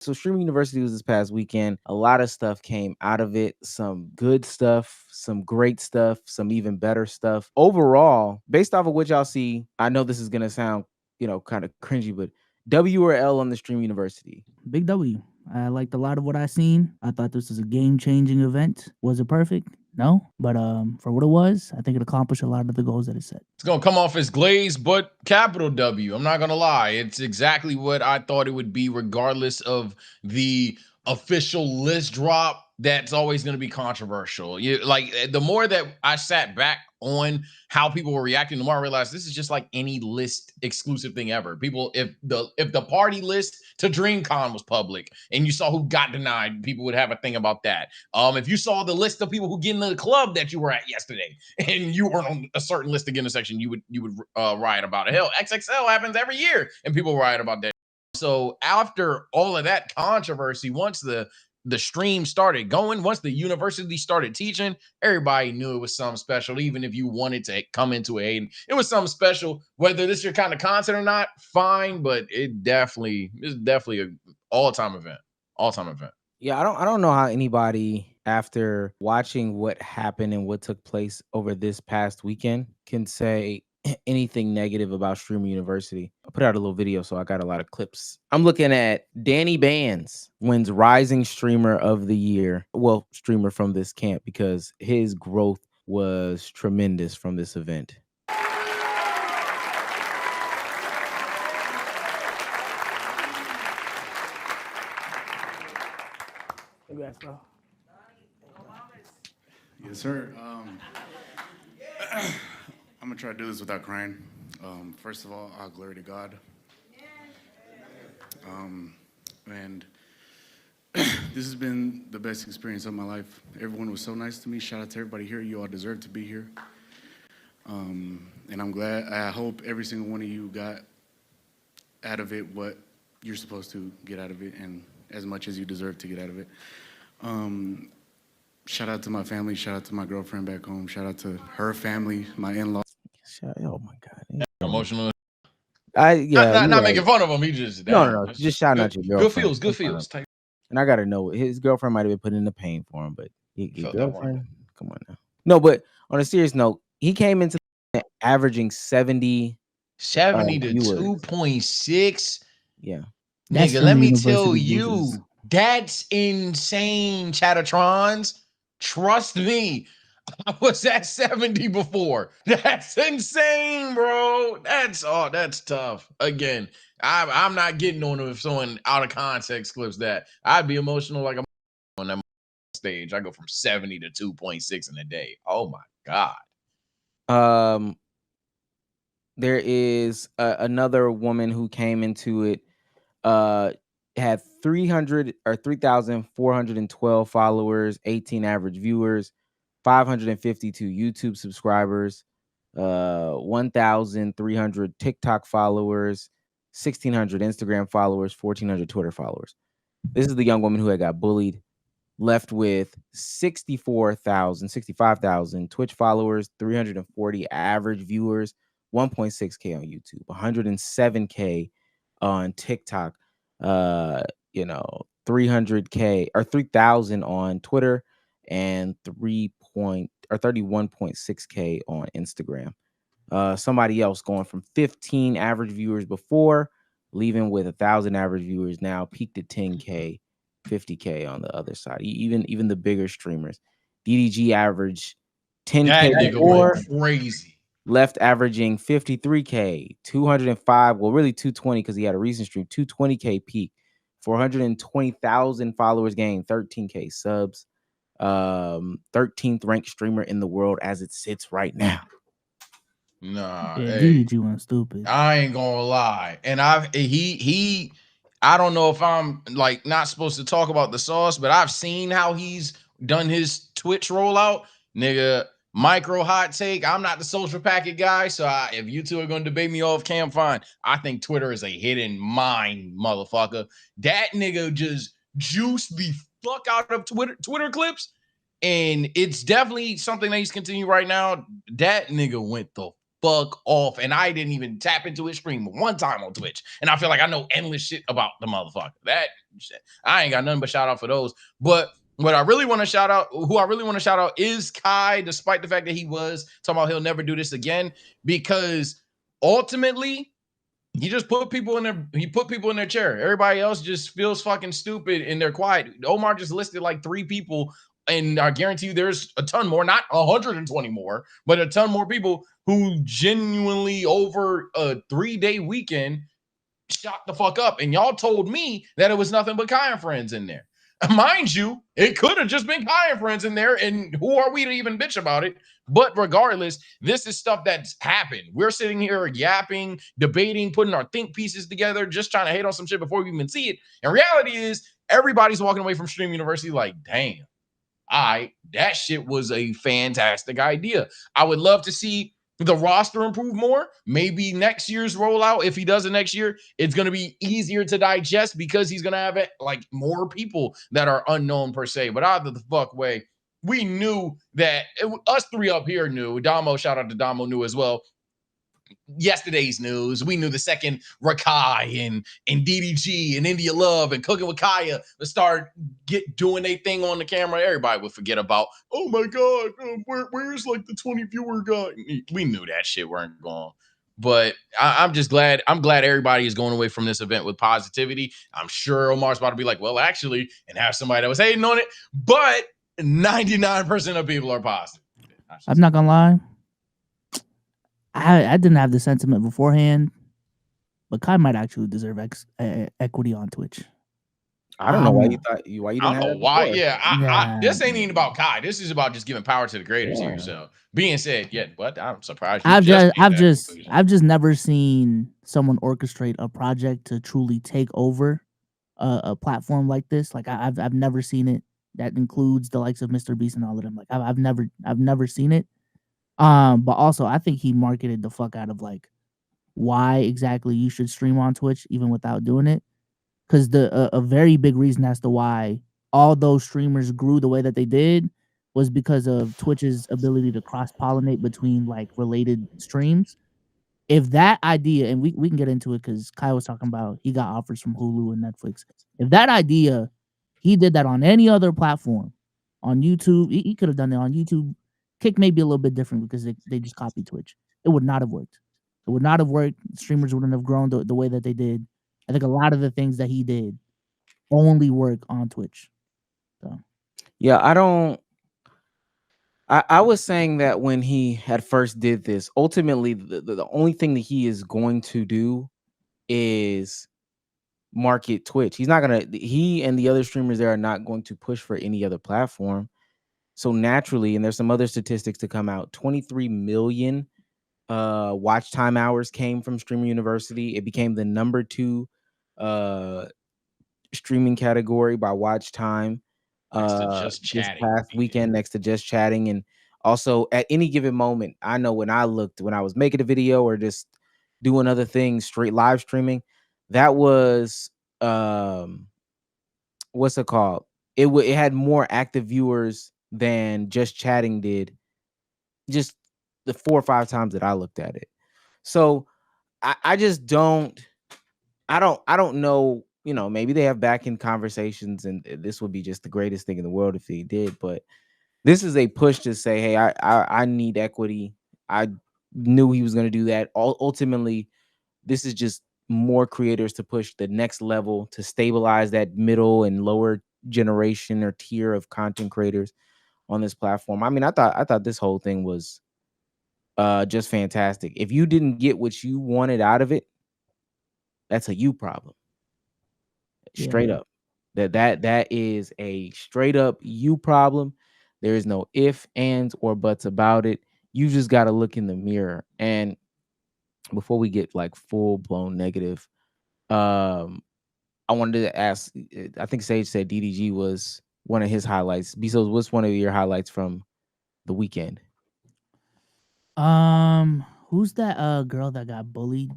So Streaming University was this past weekend. A lot of stuff came out of it. Some good stuff, some great stuff, some even better stuff. Overall, based off of what y'all see, I know this is gonna sound, kind of cringy, but W or L on the Stream University? Big W. I liked a lot of what I seen. I thought this was a game-changing event. Was it perfect? No, but for what it was, I think it accomplished a lot of the goals that it set. It's gonna come off as glazed, but capital W. I'm not gonna lie. It's exactly what I thought it would be, regardless of the official list drop. That's always gonna be controversial. The more that I sat back on how people were reacting, the more I realized this is just like any list exclusive thing ever. People, if the party list to DreamCon was public and you saw who got denied, people would have a thing about that. If you saw the list of people who get into the club that you were at yesterday and you weren't on a certain list to get in a section, you would riot about it. Hell, XXL happens every year and people riot about that. So after all of that controversy, once the stream started going, once the university started teaching, everybody knew it was something special. Even if you wanted to come into it, it was something special. Whether this is your kind of content or not, fine, but it's definitely an all-time event. All-time event. Yeah, I don't know how anybody, after watching what happened and what took place over this past weekend, can say anything negative about Stream University. I put out a little video, so I got a lot of clips. I'm looking at Danny Bands wins Rising Streamer of the Year. Well, streamer from this camp, because his growth was tremendous from this event. Yes, sir. I'm gonna try to do this without crying. First of all glory to God. And this has been the best experience of my life. Everyone was so nice to me. Shout out to everybody here. You all deserve to be here. And I'm glad. I hope every single one of you got out of it what you're supposed to get out of it, and as much as you deserve to get out of it. Shout out to my family. Shout out to my girlfriend back home. Shout out to her family, my in-laws. Oh my God! Emotional. Not making fun of him. He just no. Just shouting out your girlfriend. Good feels. And I gotta know, his girlfriend might have been putting in the pain for him, but your girlfriend, come on now. No, but on a serious note, he came into averaging 70 to 2.6. Yeah. Nigga, let me tell you, that's insane, Chatatrons. Trust me, I was at 70 before. That's insane, bro. That's tough. Again, I'm not getting on if someone out of context clips that. I'd be emotional like I'm on that stage. I go from 70 to 2.6 in a day. Oh my God. There is another woman who came into it, had 3,412 followers, 18 average viewers, 552 YouTube subscribers, 1,300 TikTok followers, 1,600 Instagram followers, 1,400 Twitter followers. This is the young woman who had got bullied, left with 65,000 Twitch followers, 340 average viewers, 1.6K on YouTube, 107K on TikTok, 300K or 3,000 on Twitter, and 31.6K on Instagram. Somebody else going from 15 average viewers before, leaving with 1,000 average viewers now, peaked at 10K, 50K on the other side. Even the bigger streamers. DDG averaged 10K before, crazy. Left averaging 53K, 205, well, really 220 because he had a recent stream, 220K peak, 420,000 followers gained, 13K subs, 13th ranked streamer in the world as it sits right now. Nah, DDG went stupid. I ain't gonna lie. And I don't know if I'm like not supposed to talk about the sauce, but I've seen how he's done his Twitch rollout. Nigga, micro hot take. I'm not the social packet guy, so if you two are going to debate me off cam, fine. I think Twitter is a hidden mine, motherfucker. That nigga just juiced the fuck out of Twitter clips, and it's definitely something that he's continuing right now. That nigga went the fuck off. And I didn't even tap into his stream one time on Twitch. And I feel like I know endless shit about the motherfucker. That shit. I ain't got nothing but shout out for those. But what I really want to shout out, who I really want to shout out is Kai, despite the fact that he was talking about he'll never do this again, because ultimately he just put people in their chair. Everybody else just feels fucking stupid and they're quiet. Omar just listed like 3 people, and I guarantee you there's a ton more, not 120 more, but a ton more people who genuinely over a 3-day weekend shot the fuck up. And y'all told me that it was nothing but Kai and friends in there. Mind you, it could have just been Kai and friends in there, and who are we to even bitch about it? But regardless, this is stuff that's happened. We're sitting here yapping, debating, putting our think pieces together, just trying to hate on some shit before we even see it. And reality is, everybody's walking away from Stream University like, damn, that shit was a fantastic idea. I would love to see the roster improve more. Maybe next year's rollout, if he does it next year, it's going to be easier to digest because he's going to have it like more people that are unknown per se. But either the fuck way, we knew that us 3 up here knew. Damo, shout out to Damo, knew as well. Yesterday's news, we knew the second Rakai and DDG and India Love and Cooking with Kaya would start doing their thing on the camera. Everybody would forget about, oh my God, where's like the 20 viewer guy? We knew that shit weren't going. But I'm just glad. I'm glad everybody is going away from this event with positivity. I'm sure Omar's about to be like, well, actually, and have somebody that was hating on it. But 99% of people are positive. I'm not gonna lie. I didn't have the sentiment beforehand, but Kai might actually deserve equity on Twitch. I don't know why you didn't I have don't know that why. before. Yeah, this ain't even about Kai. This is about just giving power to the creators here. So, being said, but I'm surprised. I've just never seen someone orchestrate a project to truly take over a platform like this. Like I've never seen it. That includes the likes of Mr. Beast and all of them. Like I've never seen it. But also I think he marketed the fuck out of like why exactly you should stream on Twitch even without doing it. Because a very big reason as to why all those streamers grew the way that they did was because of Twitch's ability to cross-pollinate between like related streams. If that idea, and we can get into it because Kai was talking about he got offers from Hulu and Netflix. If that idea, he did that on any other platform, on YouTube, he could have done it on YouTube. Kick may be a little bit different because they just copied Twitch. It would not have worked. It would not have worked. Streamers wouldn't have grown the way that they did. I think a lot of the things that he did only work on Twitch. So Yeah, I was saying that when he at first did this, ultimately the only thing that he is going to do is market Twitch. He and the other streamers there are not going to push for any other platform. So naturally, and there's some other statistics to come out, 23 million watch time hours came from Streamer University. It became the number 2 streaming category by watch time just this chatting past weekend, next to just chatting. And also at any given moment, I know when I was making a video or just doing other things, straight live streaming, that was what's it called? It had more active viewers than just chatting did, just the 4 or 5 times that I looked at it. So I just don't know, maybe they have back end conversations and this would be just the greatest thing in the world if they did, but this is a push to say, hey, I need equity. I knew he was going to do that. Ultimately, this is just more creators to push the next level to stabilize that middle and lower generation or tier of content creators on this platform. I mean, I thought this whole thing was just fantastic. If you didn't get what you wanted out of it, that's a you problem. Straight up. That is a straight up you problem. There is no if, ands, or buts about it. You just got to look in the mirror. And before we get like full blown negative, I wanted to ask, I think Sage said DDG was one of his highlights. Bezos, what's one of your highlights from the weekend? Who's that girl that got bullied?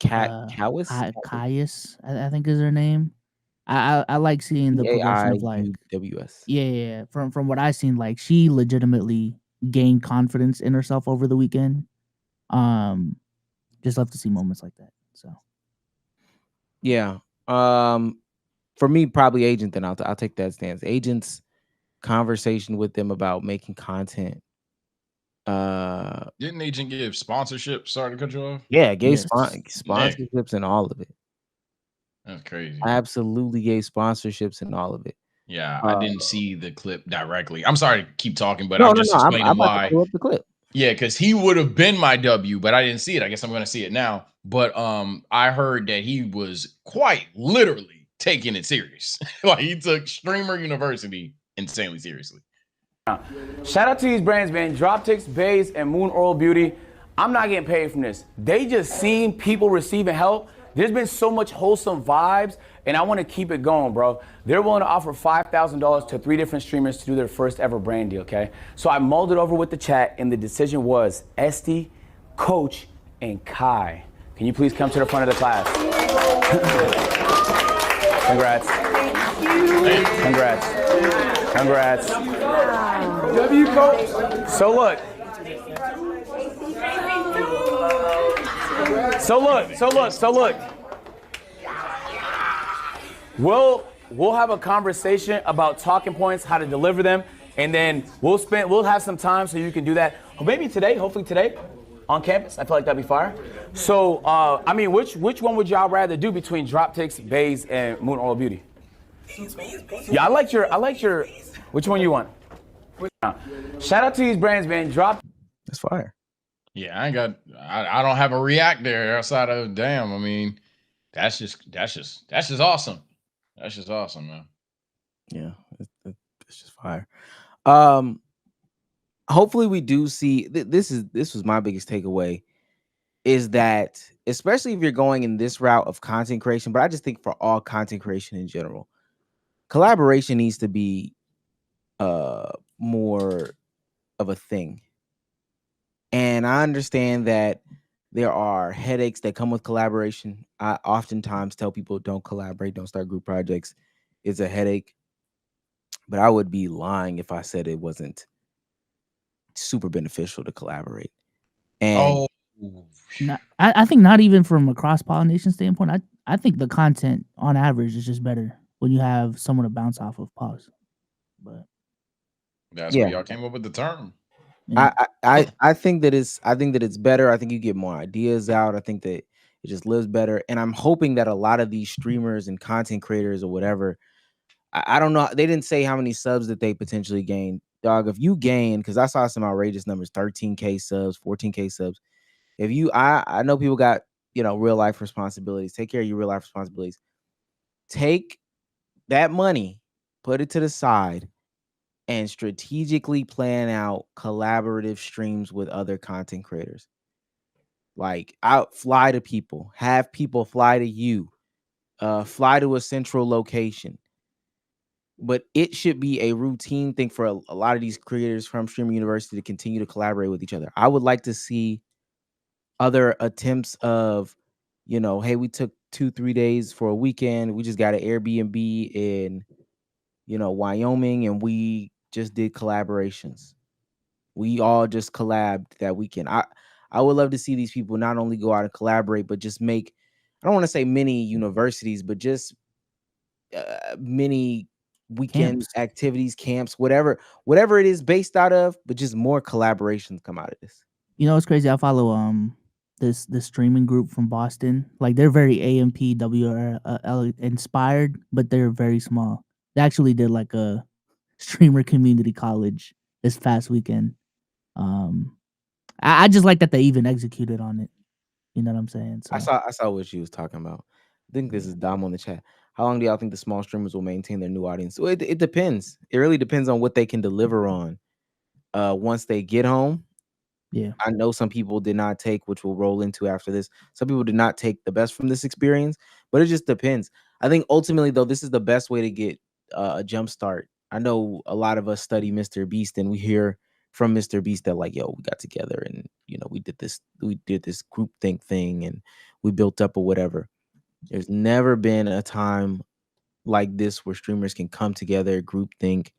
Caius, I think is her name. I like seeing the progression of like AIUWS. Yeah. From what I seen, like she legitimately gained confidence in herself over the weekend. Just love to see moments like that. So Yeah. For me, probably agent. Then I'll take that stance. Agents, conversation with them about making content. Didn't agent give sponsorships? Sorry to cut you off. Yeah, gave yes, sponsorships and all of it. That's crazy. Absolutely gave sponsorships and all of it. Yeah, I didn't see the clip directly. I'm sorry to keep talking, but No, I'm no, just no. I'm explaining about to why. pull up the clip. Yeah, because he would have been my W, but I didn't see it. I guess I'm gonna see it now. But I heard that he was quite literally taking it serious. Like he took Streamer University insanely seriously. Shout out to these brands, man. Droptics, Bays, and Moon Oral Beauty. I'm not getting paid from this. They just seen people receiving help. There's been so much wholesome vibes, and I want to keep it going, bro. They're willing to offer $5,000 to 3 different streamers to do their first ever brand deal, okay? So I mulled it over with the chat, and the decision was Esty, Coach, and Kai. Can you please come to the front of the class? Congrats. Congrats. Congrats. W Coach. So look. So look. We'll have a conversation about talking points, how to deliver them, and then we'll have some time so you can do that. Or maybe today, hopefully today, on campus. I feel like that'd be fire. So I mean, which one would y'all rather do between Droptics, Bays, and Moon Oil Beauty? Yeah, I like your. Which one you want? Shout out to these brands, man. That's fire. Yeah, I don't have a react there outside of damn. I mean, that's just awesome. That's just awesome, man. Yeah, it's just fire. Hopefully we do see this was my biggest takeaway is that especially if you're going in this route of content creation, but I just think for all content creation in general, collaboration needs to be more of a thing. And I understand that there are headaches that come with collaboration. I oftentimes tell people don't collaborate, don't start group projects. It's a headache. But I would be lying if I said it wasn't super beneficial to collaborate. And I think not even from a cross-pollination standpoint. I think the content on average is just better when you have someone to bounce off of. Pause. But that's where y'all came up with the term. Yeah. I think that it's better. I think you get more ideas out. I think that it just lives better. And I'm hoping that a lot of these streamers and content creators or whatever, I don't know. They didn't say how many subs that they potentially gained. Dog, if you gain, because I saw some outrageous numbers, 13K subs, 14K subs. If you, I know people got, real life responsibilities. Take care of your real life responsibilities. Take that money, put it to the side, and strategically plan out collaborative streams with other content creators. Like fly to people, have people fly to you, fly to a central location. But it should be a routine thing for a lot of these creators from Streamer University to continue to collaborate with each other. I would like to see other attempts of, hey, we took 2-3 days for a weekend. We just got an Airbnb in, Wyoming, and we just did collaborations. We all just collabed that weekend. I would love to see these people not only go out and collaborate, but just make, I don't want to say mini universities, but just mini weekend activities, camps, whatever it is based out of, but just more collaborations come out of this. It's crazy. I follow this streaming group from Boston. Like they're very AMPWRL inspired, but they're very small. They actually did like a streamer community college this past weekend. I just like that they even executed on it. You know what I'm saying? So I saw what she was talking about. I think this is Dom on the chat. How long do y'all think the small streamers will maintain their new audience? Well, it depends. It really depends on what they can deliver on once they get home. Yeah. I know some people did not take, which we'll roll into after this. Some people did not take the best from this experience, but it just depends. I think ultimately, though, this is the best way to get a jump start. I know a lot of us study Mr. Beast, and we hear from Mr. Beast that like, yo, we got together and we did this group think thing and we built up or whatever. There's never been a time like this where streamers can come together, group think,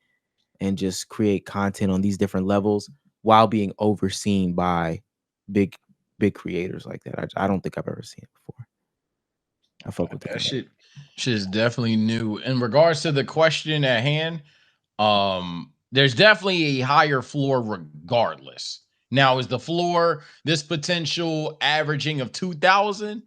and just create content on these different levels while being overseen by big big creators like that. I don't think I've ever seen it before. I fuck with the That content. shit is definitely new. In regards to the question at hand, there's definitely a higher floor regardless. Now, is the floor this potential averaging of 2,000?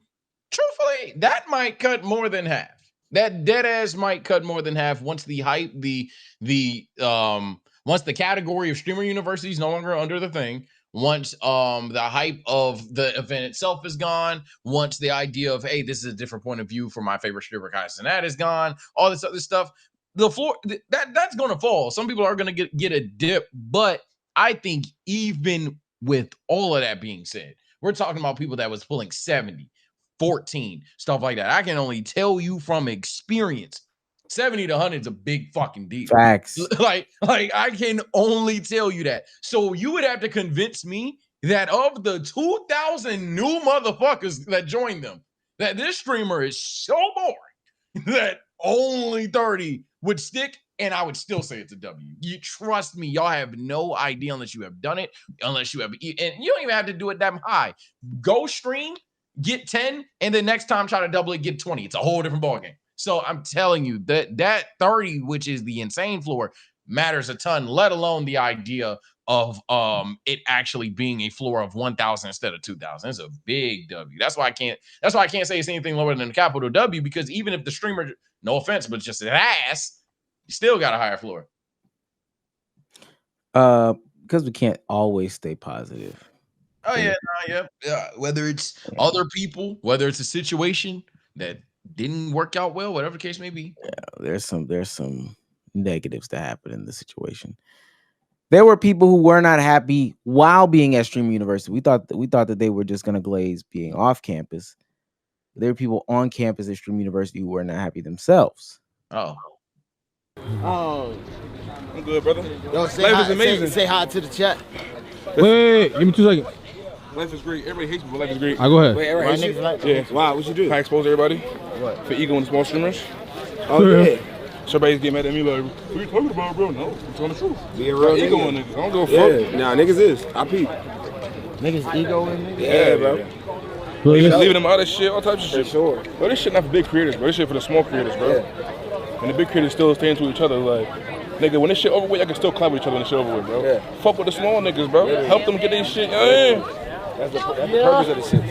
Truthfully, that might cut more than half. That dead ass might cut more than half once the hype, once the category of streamer university is no longer under the thing, once the hype of the event itself is gone, once the idea of, hey, this is a different point of view for my favorite streamer guy Cenat is gone, all this other stuff, the floor that's gonna fall. Some people are gonna get a dip, but I think even with all of that being said, we're talking about people that was pulling 70, 14, stuff like that. I can only tell you from experience, 70 to 100 is a big fucking deal. Facts. Like I can only tell you that. So you would have to convince me that of the 2,000 new motherfuckers that joined them, that this streamer is so boring that only 30 would stick, and I would still say it's a W. You trust me, y'all have no idea unless you have done it, unless you have, and you don't even have to do it that high. Go stream, get 10, and then next time try to double it, get 20. It's a whole different ballgame. So I'm telling you that 30, which is the insane floor, matters a ton, let alone the idea of it actually being a floor of 1,000 instead of 2,000. It's a big W. That's why I can't say it's anything lower than a capital W, because even if the streamer, no offense, but just an ass, you still got a higher floor. Because we can't always stay positive. Oh yeah, yeah. Whether it's other people, whether it's a situation that didn't work out well, whatever the case may be. Yeah, there's some negatives that happen in the situation. There were people who were not happy while being at Streamer University. We thought that they were just gonna glaze being off campus. There were people on campus at Streamer University who were not happy themselves. Oh. I'm good, brother. Yo, Life is amazing. Say hi to the chat. Wait, give me 2 seconds. Life is great. Everybody hates me, but life is great. I go ahead. Wait, everybody hates you? Yeah. Wow, what you do? I expose everybody. What? For ego and small streamers. Oh, yeah. So everybody's getting mad at me like, what are you talking about, bro? No, I'm telling the truth. Be a real ego nigga. in niggas. I don't give a fuck. Yeah, nah, niggas is. I peep. Niggas ego in niggas? Yeah, bro. Niggas leaving them out of shit, all types of shit. For sure. Bro, this shit not for big creators, bro. This shit for the small creators, bro. Yeah. And the big creators still staying to each other, like, nigga, when this shit over with, I can still clap with each other when this shit over with, bro. Yeah. Fuck with the small niggas, bro. Yeah. Help them get their shit. Yeah. That's the purpose of the shit.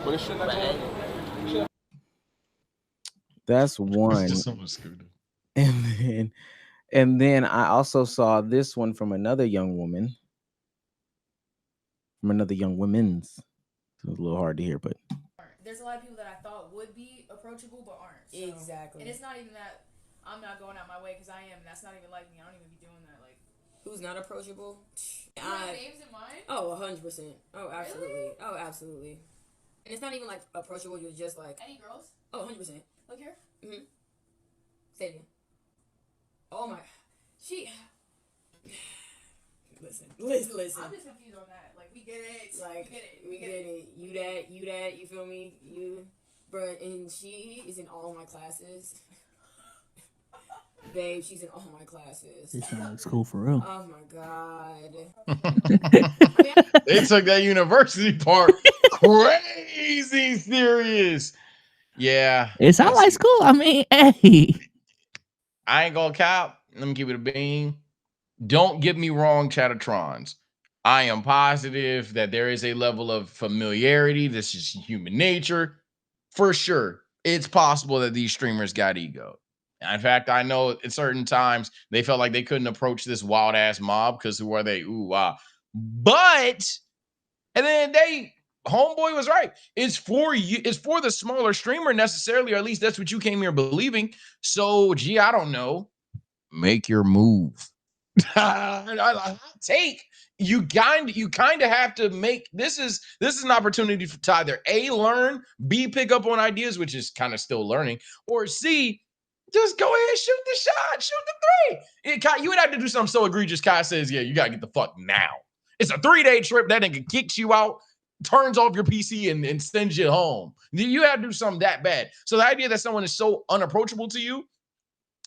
But this shit not That's one. And then I also saw this one from another young woman. From another young women's. It's a little hard to hear, but there's a lot of people that I thought would be approachable but aren't. So. Exactly. And it's not even that I'm not going out my way because I am. And that's not even like me. I don't even be doing that. Like, who's not approachable? you have names in mind? Oh, 100%. Oh, absolutely. Really? Oh, absolutely. And it's not even like approachable. You're just like any girls? Oh, 100%. Look here. Mhm. Say it again. Oh my. She. Listen. I'm just confused on that. Like, we get it. Like, we get it. You that. You feel me? You, bruh. And she is in all my classes. Babe, she's in all my classes. This sounds cool for real. Oh my god. They took that university part crazy serious. Yeah. It sounds like school. I mean, hey. I ain't gonna cap. Let me keep it a bean. Don't get me wrong, Chatatrons. I am positive that there is a level of familiarity. This is human nature. For sure. It's possible that these streamers got ego. In fact, I know at certain times they felt like they couldn't approach this wild ass mob because who are they? Ooh, wow. But and then homeboy was right. It's for you. It's for the smaller streamer necessarily, or at least that's what you came here believing. So, gee, I don't know. Make your move. You kind of have to make this is an opportunity to either A, learn, B, pick up on ideas, which is kind of still learning, or C, just go ahead and shoot the shot, shoot the 3. You would have to do something so egregious. Kai says, yeah, you gotta get the fuck now. It's a 3-day trip. That nigga kicks you out, turns off your PC and sends you home. You have to do something that bad. So the idea that someone is so unapproachable to you,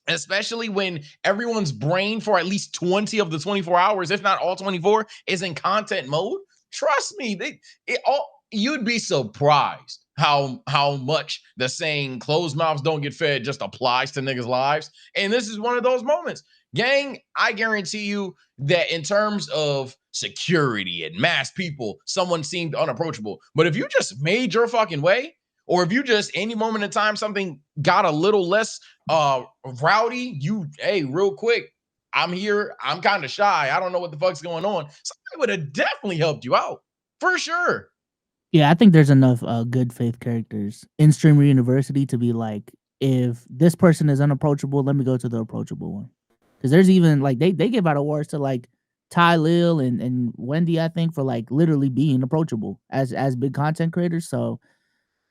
especially when everyone's brain for at least 20 of the 24 hours, if not all 24, is in content mode. Trust me, you'd be surprised how much the saying "closed mouths don't get fed" just applies to niggas' lives. And this is one of those moments. Gang, I guarantee you that in terms of security and mass people, someone seemed unapproachable. But if you just made your fucking way, or if you just any moment in time something got a little less rowdy, hey, real quick, I'm here, I'm kind of shy, I don't know what the fuck's going on. Somebody would have definitely helped you out for sure. Yeah, I think there's enough good faith characters in Streamer University to be like, if this person is unapproachable, let me go to the approachable one. Because there's even like they give out awards to like Ty Lil and Wendy, I think, for like literally being approachable as big content creators. So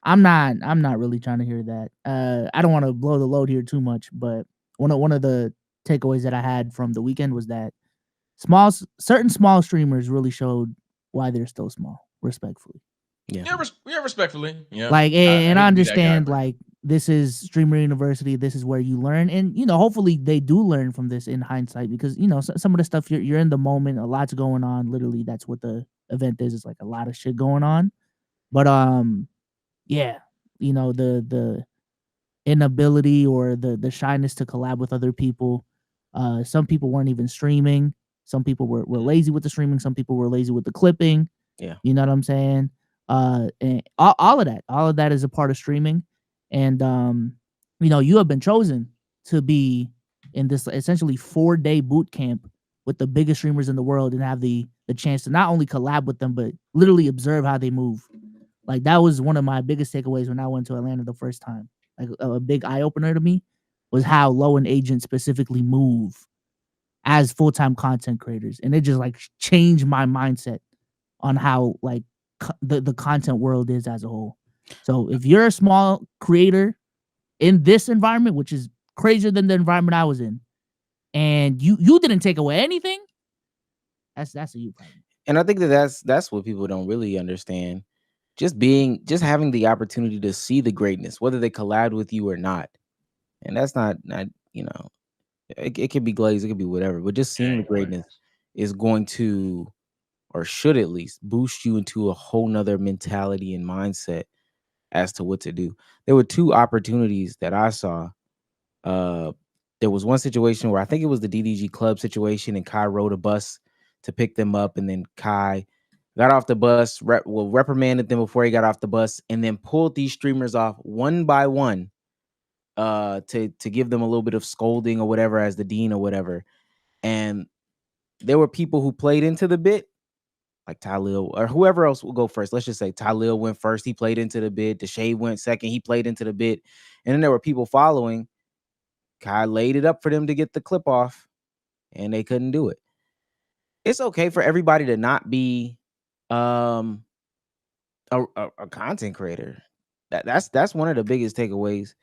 I'm not really trying to hear that. I don't want to blow the load here too much, but one of the takeaways that I had from the weekend was that certain small streamers really showed why they're still small, respectfully. Yeah, respectfully. Yeah. Like, and hate I to be that guy, understand, but- like, this is Streamer University. This is where you learn, and hopefully they do learn from this in hindsight, because some of the stuff you're in the moment, a lot's going on. Literally, that's what the event is. It's like a lot of shit going on. But yeah, the inability or the shyness to collab with other people. Some people weren't even streaming. Some people were lazy with the streaming. Some people were lazy with the clipping. Yeah. You know what I'm saying? And all of that is a part of streaming. And you have been chosen to be in this essentially 4-day boot camp with the biggest streamers in the world and have the chance to not only collab with them, but literally observe how they move. Like, that was one of my biggest takeaways when I went to Atlanta the first time. Like, a big eye opener to me was how Low and Agent specifically move as full-time content creators. And it just like changed my mindset on how like the content world is as a whole. So if you're a small creator in this environment, which is crazier than the environment I was in, and you didn't take away anything, that's a you problem. And I think that's what people don't really understand. Just having the opportunity to see the greatness, whether they collab with you or not. And that's not it could be glazed, it could be whatever, but just seeing the greatness is going to, or should at least, boost you into a whole nother mentality and mindset as to what to do. There were 2 opportunities that I saw. There was one situation where I think it was the DDG Club situation, and Kai rode a bus to pick them up, and then Kai got off the bus, reprimanded them before he got off the bus, and then pulled these streamers off one by one to give them a little bit of scolding or whatever as the dean or whatever. And there were people who played into the bit, like Talil or whoever else will go first. Let's just say Talil went first. He played into the bit. The Shade went second. He played into the bit. And then there were people following. Kai laid it up for them to get the clip off, and they couldn't do it. It's okay for everybody to not be a content creator. That's one of the biggest takeaways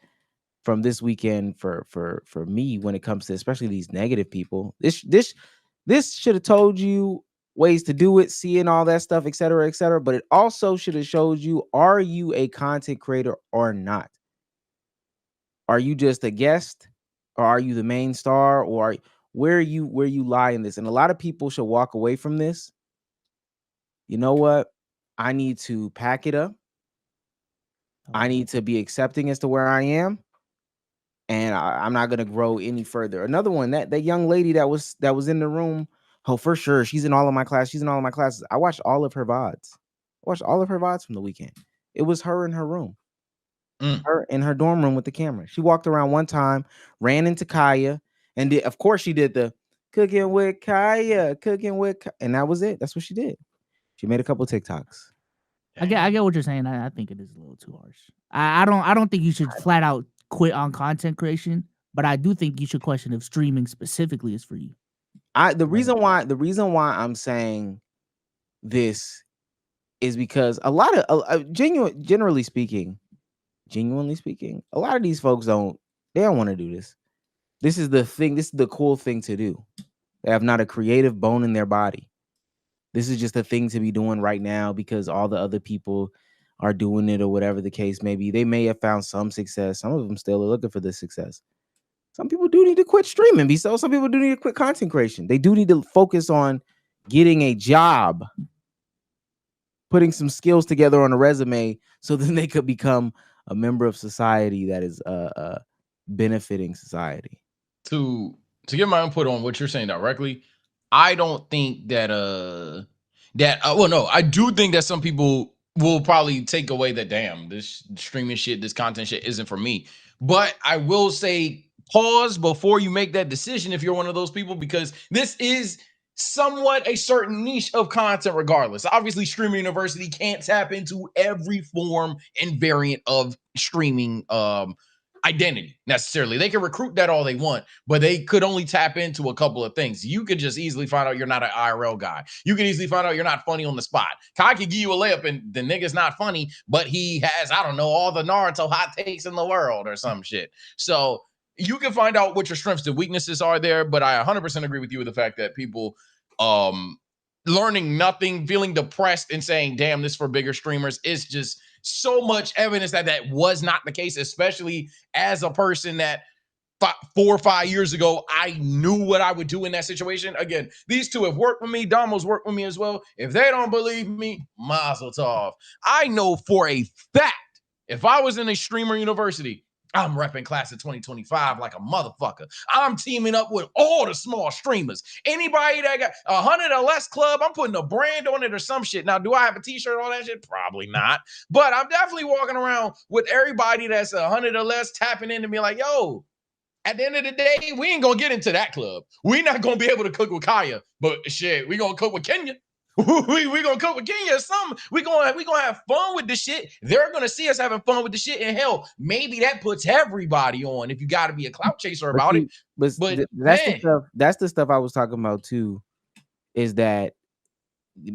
from this weekend for me when it comes to especially these negative people. This should have told you ways to do it, seeing all that stuff, et cetera, but it also should have showed you, are you a content creator or not? Are you just a guest, or are you the main star, or where you lie in this? And a lot of people should walk away from this. You know what? I need to pack it up. I need to be accepting as to where I am. And I'm not gonna grow any further. Another one, that young lady that was in the room. Oh, for sure, she's in all of my class. She's in all of my classes. I watched all of her VODs. From the weekend. It was her in her room, her in her dorm room with the camera. She walked around one time, ran into Kaya, and of course she did the cooking with Kaya, and that was it. That's what she did. She made a couple of TikToks. I get what you're saying. I think it is a little too harsh. I don't think you should flat out quit on content creation, but I do think you should question if streaming specifically is for you. The reason why I'm saying this is because a lot of genuinely speaking, a lot of these folks don't want to do this. This is the thing. This is the cool thing to do. They have not a creative bone in their body. This is just a thing to be doing right now because all the other people are doing it or whatever the case may be. They may have found some success. Some of them still are looking for this success. Some people do need to quit streaming. Some people do need to quit content creation. They do need to focus on getting a job. putting some skills together on a resume so then they could become a member of society that is benefiting society. To get my input on what you're saying directly, I don't think that well, no, I do think that some people will probably take away that, damn, this streaming shit, this content shit isn't for me. But I will say pause before you make that decision if you're one of those people, because this is somewhat a certain niche of content regardless. Obviously, Streamer University can't tap into every form and variant of streaming identity necessarily. They can recruit that all they want, but they could only tap into a couple of things. You could just easily find out you're not an IRL guy. You could easily find out you're not funny on the spot. Kai could give you a layup and the nigga's not funny, but he has, I don't know, all the Naruto hot takes in the world or some shit. So you can find out what your strengths and weaknesses are there, but I 100% agree with you with the fact that people learning nothing, feeling depressed and saying, damn, this for bigger streamers is just so much evidence that that was not the case, especially as a person that 4 or 5 years ago, I knew what I would do in that situation. Again, these two have worked with me. Damo's worked with me as well. If they don't believe me, mazel tov. I know for a fact, if I was in a streamer university, I'm repping class of 2025 like a motherfucker. I'm teaming up with all the small streamers. Anybody that got 100 or less club, I'm putting a brand on it or some shit. Now, do I have a t-shirt on that shit? Probably not. But I'm definitely walking around with everybody that's 100 or less tapping into me like, yo, at the end of the day, we ain't gonna get into that club. We're not gonna be able to cook with Kaya, but shit, we gonna cook with Kenya. we gonna cook with Kenya or something. We gonna have fun with the shit. They're gonna see us having fun with the shit. And hell, maybe that puts everybody on if you got to be a clout chaser about it. But that's the stuff I was talking about too. Is that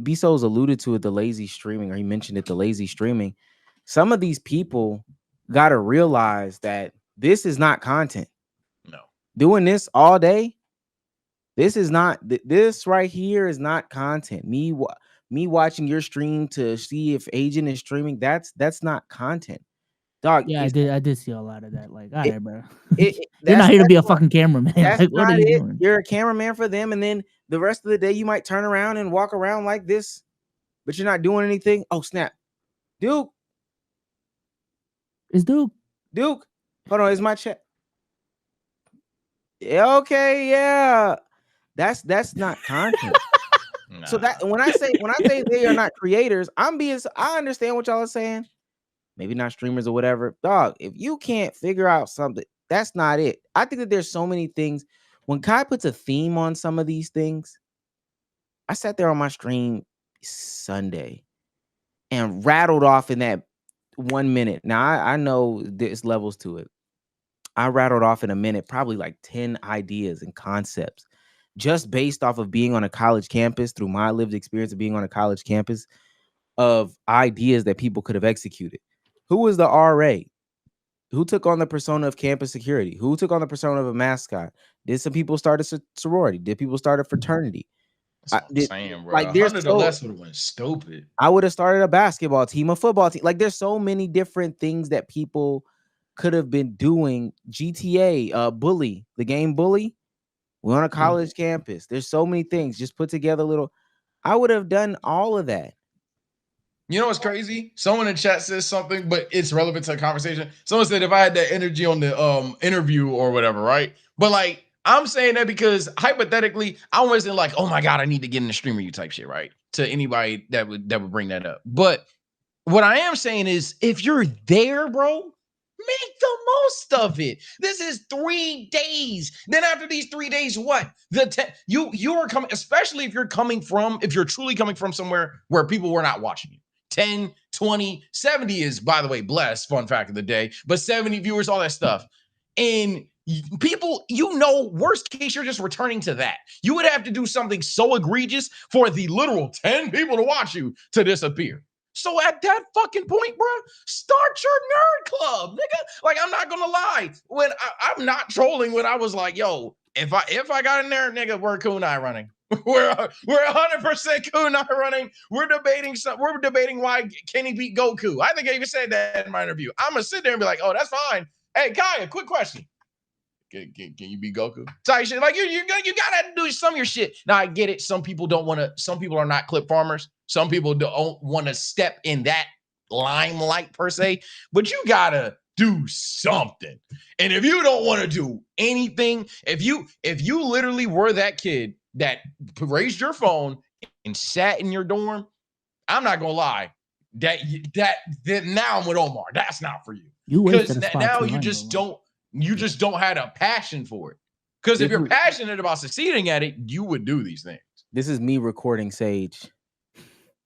Biso's alluded to it, the lazy streaming, or he mentioned it, the lazy streaming. Some of these people got to realize that this is not content. No, doing this all day. This is not, this right here is not content. Me watching your stream to see if Agent is streaming, that's not content. Dog, Yeah, I did see a lot of that. Like, all right, bro. You're You're not here to be a fucking cameraman. That's like, what not are you it. doing? You're a cameraman for them, and then the rest of the day you might turn around and walk around like this, but you're not doing anything. Oh, snap. Duke. It's Duke. Duke. Hold on, is my chat. Okay, yeah. That's not content. Nah. So that when I say they are not creators, I understand what y'all are saying. Maybe not streamers or whatever. Dog, if you can't figure out something, that's not it. I think that there's so many things. When Kai puts a theme on some of these things, I sat there on my stream Sunday and rattled off in that 1 minute. Now I know there's levels to it. I rattled off in a minute, probably like 10 ideas and concepts, just based off of being on a college campus, through my lived experience of being on a college campus, of ideas that people could have executed. Who was the RA? Who took on the persona of campus security? Who took on the persona of a mascot? Did some people start a sorority? Did people start a fraternity? That's what I'm saying, bro. Like, 100 or less would have went stupid. I would have started a basketball team, a football team. Like, there's so many different things that people could have been doing. GTA, Bully, the game Bully. We're on a college campus. There's so many things. Just put together a little. I would have done all of that. You know what's crazy? Someone in chat says something, but it's relevant to the conversation. Someone said if I had that energy on the interview or whatever, right? But like, I'm saying that because hypothetically, I wasn't like, oh my God, I need to get in the streamer you type shit, right? To anybody that would bring that up. But what I am saying is, if you're there, bro, make the most of it. This is 3 days. Then after these 3 days, what? You are coming, especially if you're truly coming from somewhere where people were not watching you. 10, 20, 70 is, by the way, blessed, fun fact of the day, but 70 viewers, all that stuff. And people, worst case, you're just returning to that. You would have to do something so egregious for the literal 10 people to watch you to disappear. So at that fucking point, bro, start your nerd club, nigga. Like, I'm not gonna lie. When I'm not trolling, when I was like, yo, if I got in there, nigga, we're kunai running. We're 100% kunai running. We're debating why Kenny beat Goku. I think I even said that in my interview. I'm gonna sit there and be like, oh, that's fine. Hey, Kaya, quick question. Can you be Goku? Type shit. Like you gotta do some of your shit. Now I get it. Some people don't want to. Some people are not clip farmers. Some people don't want to step in that limelight per se. But you gotta do something. And if you don't want to do anything, if you literally were that kid that raised your phone and sat in your dorm, I'm not gonna lie. That now I'm with Omar. That's not for you. You Because wasted a spot now too, you I ain't just gonna lie. don't. You just don't have a passion for it. Because if This you're is- passionate about succeeding at it, you would do these things. This is me recording Sage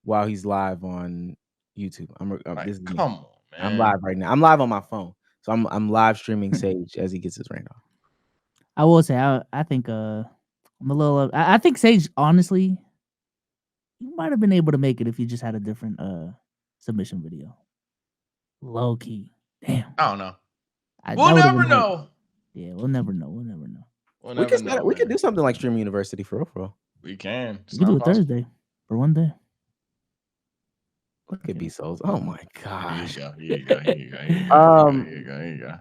while he's live on YouTube. Like, This is me. come on, man. I'm live right now. I'm live on my phone, so I'm live streaming Sage as he gets his rant off. I will say I think I'm a little. I think Sage, honestly, you might have been able to make it if you just had a different submission video. Low key, damn. I don't know. That We'll would've never been hype. know. Yeah, we'll never know. We'll never know. We'll We never could know. we could man. do something like Stream University for real. We can. It's We could not do it impossible. Thursday for one day. Look at B Souls. Oh my gosh. Here you go. Here you go. Here you go. Here you go. Um, Here you go. Here you go.